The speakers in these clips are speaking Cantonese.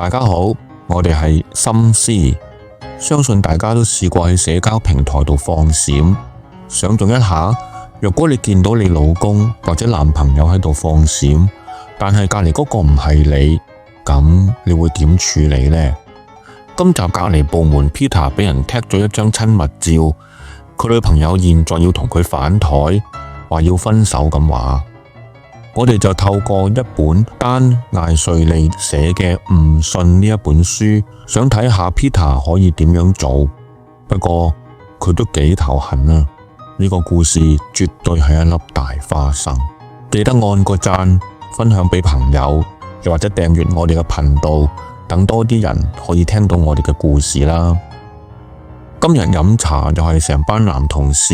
大家好，我哋係心思，相信大家都試過喺社交平台度放閃，想象一下，若果你見到你老公或者男朋友喺度放閃，但係隔籬嗰個唔係你，咁你會點處理呢？今集隔籬部門 Peter 俾人踢咗一張親密照，佢女朋友現在要同佢反台，話要分手咁話。我哋就透過一本丹艾瑞利寫嘅《唔信》呢一本書，想睇下 Peter 可以點樣做。不過佢都幾頭痕啊！呢個故事絕對係一粒大花生。記得按個讚，分享俾朋友，又或者訂閱我哋嘅頻道，等多啲人可以聽到我哋嘅故事啦。今日飲茶又係成班男同事。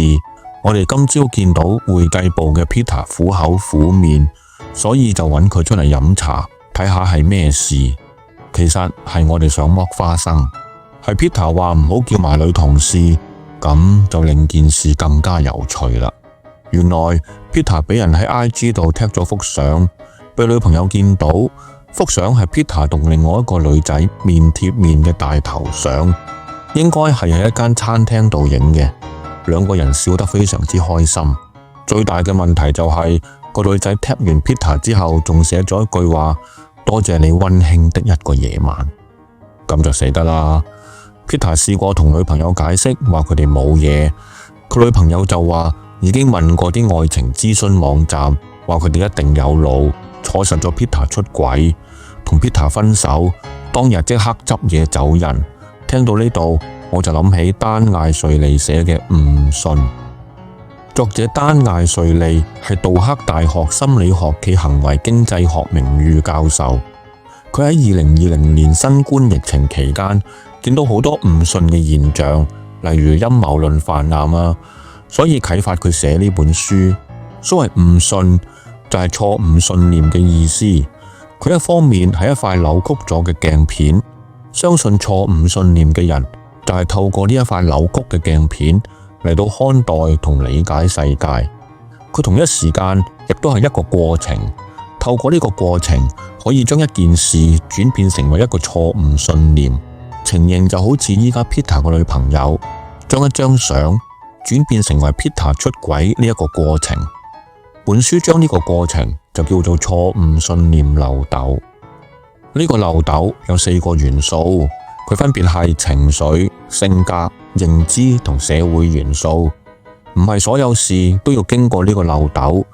我哋今朝見到會計部嘅 Peter 苦口苦面，所以就揾佢出嚟飲茶，睇下係咩事。其實係我哋想剝花生，係 Peter 話唔好叫埋女同事，咁就令件事更加有趣啦。原來 Peter 俾人喺 IG 度踢咗幅相，俾女朋友見到，幅相係 Peter 同另外一個女仔面貼面嘅大頭相，應該係喺一間餐廳度影嘅。兩個人笑得非常之開心。最大嘅問題就係個女仔踢完 Peter 之後，仲寫咗一句話：多謝你溫馨的一個夜晚。咁就死得啦。Peter 試過同女朋友解釋，話佢哋冇嘢，佢女朋友就話已經問過啲愛情諮詢網站，話佢哋一定有路，坐實咗 Peter 出軌，同 Peter 分手，當日即刻執嘢走人。聽到呢度，我就諗起丹艾瑞利寫嘅《唔信》，作者丹艾瑞利係杜克大學心理學暨行為經濟學名譽教授。佢喺2020年新冠疫情期間見到好多唔信嘅現象，例如陰謀論泛濫啊，所以啟發佢寫呢本書。所謂唔信就係錯誤信念嘅意思。佢一方面係一塊扭曲咗嘅鏡片，相信錯誤信念嘅人就係透過呢一塊扭曲嘅鏡片嚟到看待同理解世界。佢同一時間亦都係一個過程，透過呢個過程可以將一件事轉變成為一個錯誤信念。情形就好似依家 Peter 個女朋友將一張相轉變成為 Peter 出軌呢一個過程。本書將呢個過程就叫做錯誤信念漏斗。呢個漏斗有4個元素。佢分別係情緒、性格、認知同社會元素。唔係所有事都要經過呢個漏斗，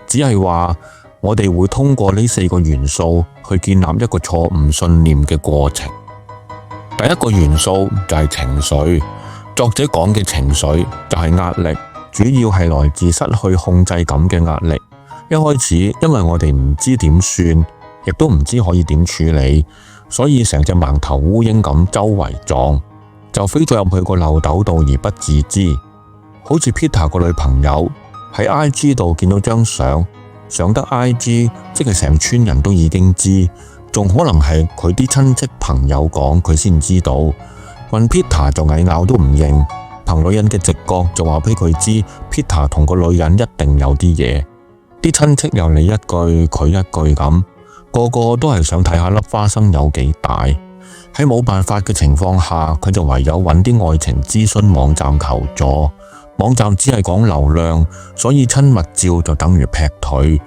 只係話我哋會通過呢4個元素去建立一個錯誤信念嘅過程。第一個元素就係情緒。作者講嘅情緒就係壓力，主要係來自失去控制感嘅壓力。一開始因為我哋唔知點算，亦都唔知可以點處理，所以成隻盲頭烏蠅咁周圍撞，就飛咗入去個漏斗度而不自知。好似 Peter 個女朋友喺 IG 度見到張相，上得 IG 即係成村人都已經知，仲可能係佢啲親戚朋友講佢先知道。問 Peter 就蟻咬都唔認，憑女人嘅直覺就話俾佢知 Peter 同個女人一定有啲嘢。啲親戚又你一句佢一句咁，個個都係想睇下粒花生有幾大。喺冇辦法嘅情況下，佢就唯有揾啲愛情諮詢網站求助。網站只係講流量，所以親密照就等於劈腿，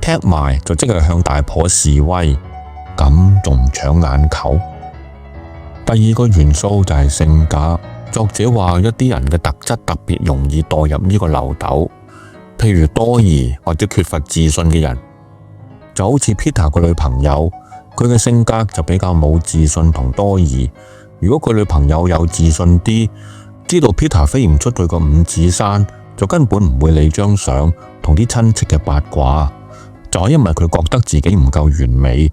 踢埋就即係向大婆示威，咁仲唔搶眼球？第二個元素就係性格。作者話一啲人嘅特質特別容易墮入呢個漏斗，譬如多疑或者缺乏自信嘅人，就好似 Peter 個女朋友，佢嘅性格就比較冇自信同多疑。如果佢女朋友有自信啲，知道 Peter 飛唔出去個五指山，就根本唔會理張相同啲親戚嘅八卦，就係因為佢覺得自己唔夠完美，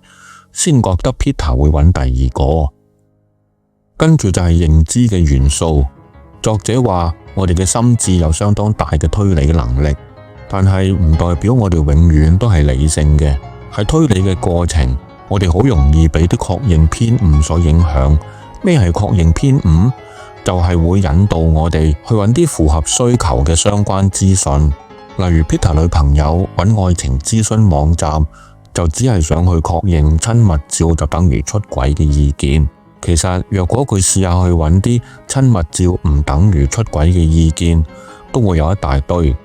先覺得 Peter 會揾第二個。跟住就係認知嘅元素。作者話我哋嘅心智有相當大嘅推理能力，但係唔代表我哋永遠都係理性嘅。喺推理嘅過程，我哋好容易俾啲確認偏誤所影響。咩係確認偏誤？就係會引導我哋去揾啲符合需求嘅相關資訊，例如 Peter 女朋友揾愛情諮詢網站，就只係想去確認親密照就等於出軌嘅意見。其實若果佢試下去揾啲親密照唔等於出軌嘅意見，都會有一大堆。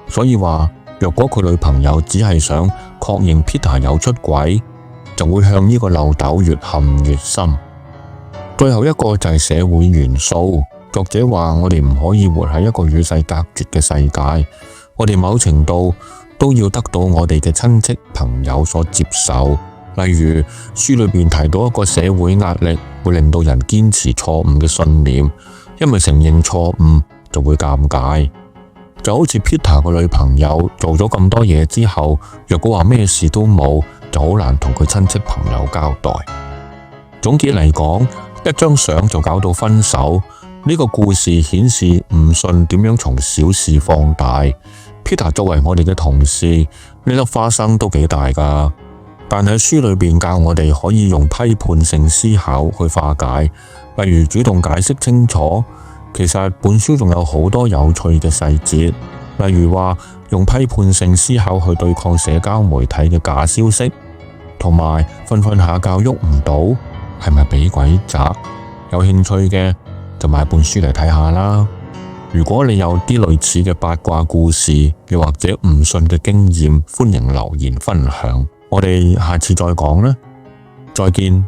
所以話，若果佢女朋友只係想確認 Peter 有出軌，就會向呢個漏斗越陷越深。最後一個就係社會元素。作者話我哋唔可以活喺一個與世隔絕嘅世界，我哋某程度都要得到我哋嘅親戚朋友所接受。例如書裏邊提到一個社會壓力會令到人堅持錯誤嘅信念，因為承認錯誤就會尷尬。就好似 Peter 個女朋友做咗咁多嘢之後，若果話咩事都冇，就好難同佢親戚朋友交代。總結嚟講，一張相就搞到分手。呢個故事顯示唔信點樣從小事放大。Peter 作為我哋嘅同事，呢粒花生都幾大噶。但喺書裏邊教我哋可以用批判性思考去化解，例如主動解釋清楚。其實本書仲有好多有趣嘅細節，例如話用批判性思考去對抗社交媒體嘅假消息，同埋瞓下覺喐唔到，係咪俾鬼責？有興趣嘅就買本書嚟睇下啦。如果你有啲類似嘅八卦故事，又或者唔信嘅經驗，歡迎留言分享。我哋下次再講啦，再見。